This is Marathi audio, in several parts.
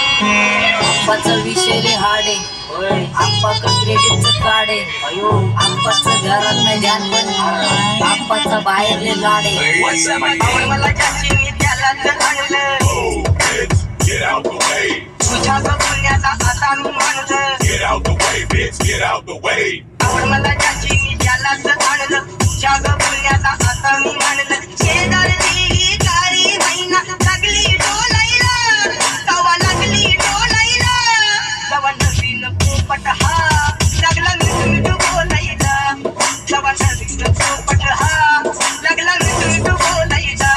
आप्पाचा विषय रे हाडे आप्पाकडे क्रेडिटचं कार्ड आहे आप्पाचं घरात नाही ध्यान पण आप्पाचा बाहेर रे लाडे मला जास्तीने त्याला आणलं Get out the way. तुझ्या बोलण्याचा आता मी मानलं Get out the way, bitch. Get out the way. मला जास्तीने त्याला आणलं तुझ्या बोलण्याचा आता मी मानलं शेजारची काळी महिना लागली डोलायला तवा लागली डोलायला तवा नवीन पोपट हा लागला नीट बोलायला तवा नवीन पोपट हा लागला नीट बोलायला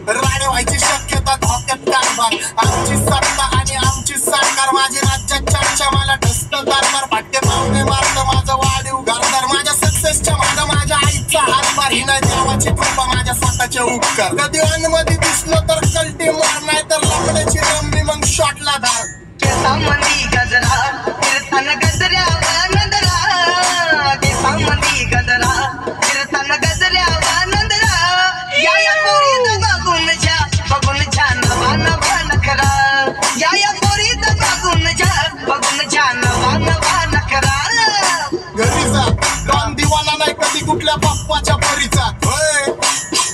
राणे व्हायची शक्यता धोक्यात कारभार आमची सत्ता आणि आमची सरकार माझी राज्यात चर्चा मला ढस्त दरबार भाट्टे पावणे मारतं माझं वाढीव घरदार माझ्या सक्सेसच्या मागं माझ्या आईचा हातभार ही नाही देवाची कृपा माझ्या स्वतःचे उपकार कधी अनमध्ये दिसलो तर कल्टी मार नाही तर लपड्याची रम्मी मग शॉटला धार केसांमंदी गजरा फिरताना गजऱ्यावा नंदरा केसांमंदी गजरा फिरताना गजऱ्यावा नंदरा या पोरीत बघून जा नवा नवा नखरा या पोरीत बघून जा नवा नवा नखरा घरीचा डॉन दिवाना नाही कधी कुठल्या बाप्पाच्या परीचा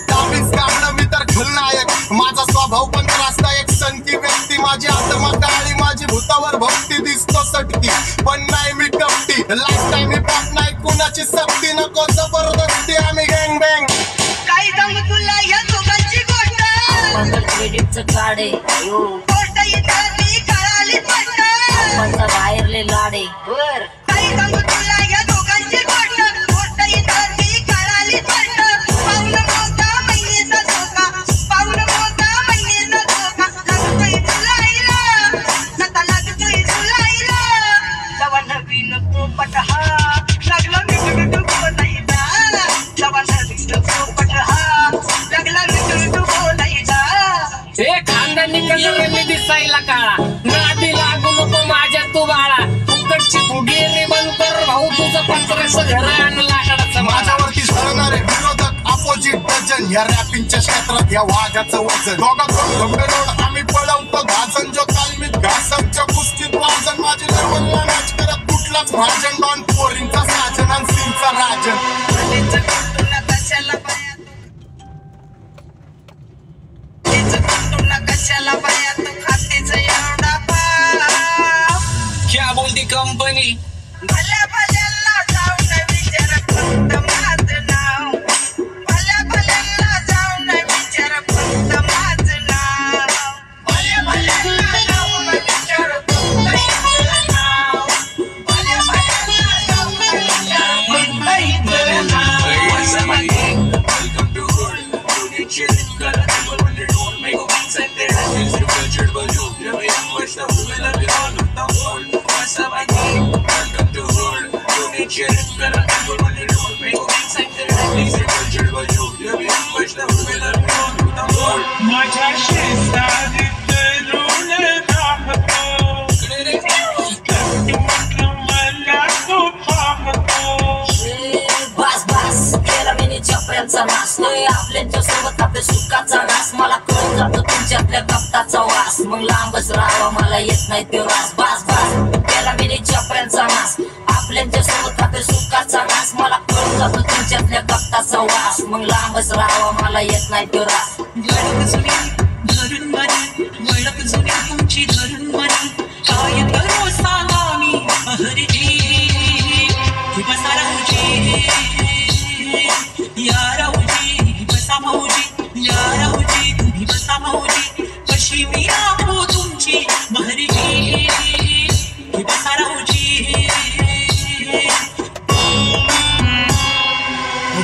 कामीच काढलं मी तर खलनायक माझा स्वभाव पण त्रासदायक सनकी व्यक्ती माझी आत्मा काळी माझी भूतावर भक्ती दिसतो सटकी पण नाही मी कपटी लाईफ टाइम ही पॉप नाही कुणाची सक्ती नको जबरदस्ती आम्ही गँग बँग काय सांगू तुला या दोघांची गोष्ट क्रेडिटचं कार्ड आहे गोष्ट इथं कळाली पट्ट आप्पाचा बाहेरले लाडे काय सांगू तुला या दोघांची गोष्ट गोष्ट इथं कळाली पट्ट पाऊन मोठा महिनेचा धोका पाऊन मोठा महिनेचा धोका लागतोय जुलाईला आता लागतोय जुलाईला जवा नवीन पोपट हा लागला नीट बोलायला जवा नवीन पोपट हा लागला नीट बोलायला हे खानदानी कलर मी दिसायला काळा नादी लागू नको माझ्या तू बाळा फुकटची फुगी रे बंद कर भाऊ तुझं पत्राचं घर आणि लाकडाचं माझ्यावरती झळणारे विरोधक अपोजिट डझन या रॅपिंगच्या क्षेत्रात या वाघाचं वजन दोघांचं घमडलोड आम्ही पळवतो घासन जो तालमीत घासांच्या कुस्तीत वाजन माझी लेवलला मॅच करत कुठलाच भाजन डॉन पोरींचा साजन आणि सीनचा राजन कशाला बाया तू खातेच एवढा पाप क्या बोलती कंपनी भल्या भल्यांना जाऊन विचार फक्त माझं नाव भल्या भल्यांना जाऊन विचार फक्त माझं नाव भल्या भल्यांना जाऊन विचार फक्त माझं नाव भल्या भल्यांना जाऊन विचार फक्त माझं नाव Welcome to hood. You get chillin', gotta double when you don't make a wings and there. Is your budget but you never young much now. We love you all with the whole. What's up, my name? Welcome to hood. You get chillin', gotta double when you don't make a wings and there. Is your budget but you never young much now. We love you all with the whole. माझ्या शेजारीत रोल राहतो म्हटलं मला तो पाहतो बस बस केला मी चपऱ्यांचा नाश नाही आपल्यांच्या सोबत आपल्या सुखाचा नाश मला कळून जातो तुमच्यातल्या कप्ताचा वास मग लांबच राहावा मला येत नाही तो रास बस बस केला मी चपऱ्यांचा नाश आपल्यांच्या सोबत आपल्या सुखाचा नाश मला कळून जातो तुमच्यातल्या कप्ताचा वास मग लांबच राहावा मला येत नाही तो रास धरून वळख जुनी तुमची धरून मनी काय करो सांगा मी हरजी बसा राहूजी या राहूजी बसा भाऊजी या राहूजी तुम्ही बसा भाऊजी कशी मी राहू तुमची महरजी बसा राहूजी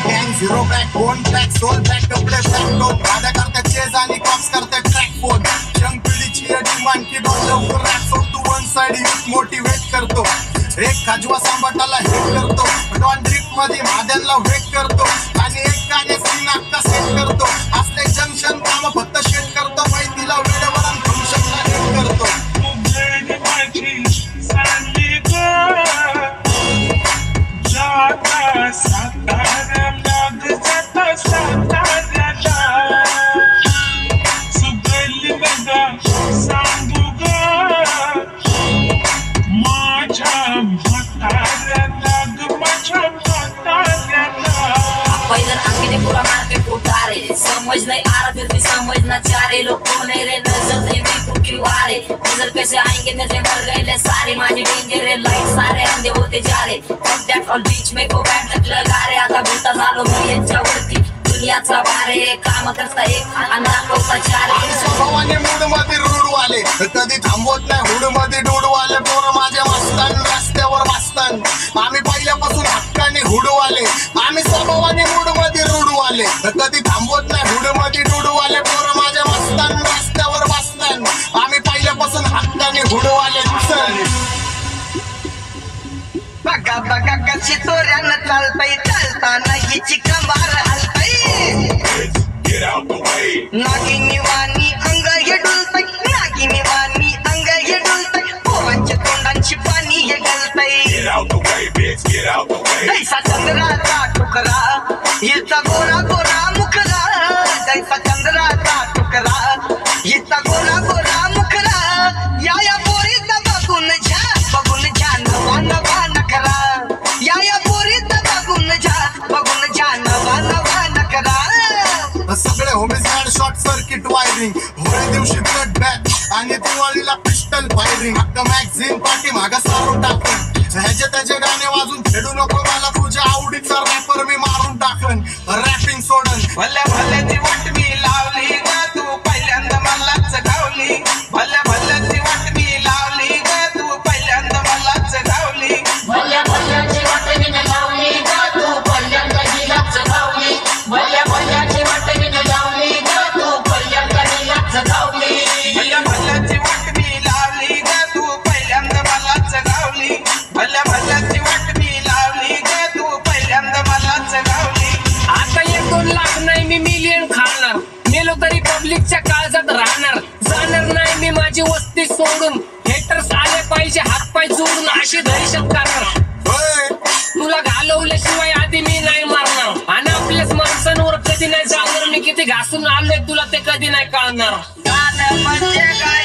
गँग zero back phone back soul back double back don गाड्या करतात चेज आणि कॉप्स करतात ट्रॅक फोन यंग पिढीची डिमांड की डॉन लवकर रॅप सोड तू वन साइड युथ मोटिवेट करतो एक खाजवा सांबाटाला हेट करतो डॉन ड्रिप मध्ये महाद्यांना वेट करतो आणि एक गाणे सीन अक्का सेट करतो असले जंक्शन काम फक्त शेट करतो माहितीला वेळेवर आणि फंक्शनला हेट करतो उघड माझी चालली ग जाता सातारा लाग जाता के पूरा मार्केट उठा रे समझ नहीं आ रहा फिर भी समझना चाह रहे लोग कौन है रे नजर नहीं भी क्यों आ रहे नजर कैसे आएंगे नजर मर गए ले सारे माझे डेंजर है लाइट सारे अंधे होते जा रहे कॉन्टैक्ट और बीच में को बैंड तक लगा रे आता बोलता झालो मी यांच्यावरती दुनियाचा बारे काम करता एक अनाथ चारे स्वभावाने मूड मध्ये रूडवाले कधी थांबवत नाही हुड मध्ये डोडवाले पोरं माझ्या मस्तान रस्त्यावर मस्तान आम्ही पहिल्यापासून हक्काने हुडवाले आम्ही स्वभावाने मूड मध्ये रूडवाले कधी थांबवत नाही हुड मध्ये डोडवाले पोरं माझ्या मस्तान रस्त्यावर मस्तान आम्ही पहिल्यापासून हक्काने हुडवाले बघा बघा कशी चोऱ्यानं चालतय चालताना हिची Kambar हलतय Get out the way. नागिनी वाणी अंग हे डुलतय नागिनी वाणी अंग हे डुलतय पोरांच्या तोंडांची पाणी हे गलतय Get out the way, bitch. Get out the way. जैसा चंद्राचा टुकरा हिचा गोरा गोरा मुखरा जैसा चंद्राचा टुकरा हिचा गोरा गोरा मुखरा या पोरीचा बघून झा नवा नवा नखरा या पोरीचा बघून झा नवा नवा नखरा सगळे homies mad short circuit wiring Holi दिवशी ब्लड बॅग आणि दिवाळीला पिस्टल फायरिंग हक्क मॅगझिन पाठी मागा सारून टाकून ह्याचे त्याचे गाणे वाजून खेळू नको मला तुझ्या आवडीचा रॅपर मी मारून टाकन रॅपिंग सोडन भल्या भल्याची वाट मी लावली ग तू पहिल्यांदा मलाच गावली भल्या भल्याची वाट मी लावली ग तू पहिल्यांदा मलाच गावली भल्या भल्याची वाटणी न लावली ग तू पहिल्यांदा हिलाच गावली भल्या भल्याची वाटणी न लावली ग तू पहिल्यांदा हिलाच गावली भल्या भल्याची वाट मी लावली ग तू पहिल्यांदा मलाच गावली भल्या भल्याची वाट मी लावली ग तू पहिल्यांदा मलाच गावली आता 1-2 लाख नाही मी मिलियन खाणार मेलो तरी पब्लिकच्या काळजात राहणार जाणार नाही मी माझी वस्ती सोडून हेटर्स आले पाहिजे हातपाय जोडून अशी दहशत करणार तुला घालवल्याशिवाय आधी मी नाही मारणार आणि आपल्याच माणसांवर कधी नाही जाणार मी किती घासून आलोय तुला ते कधी नाही कळणार गाणं म्हणजे काय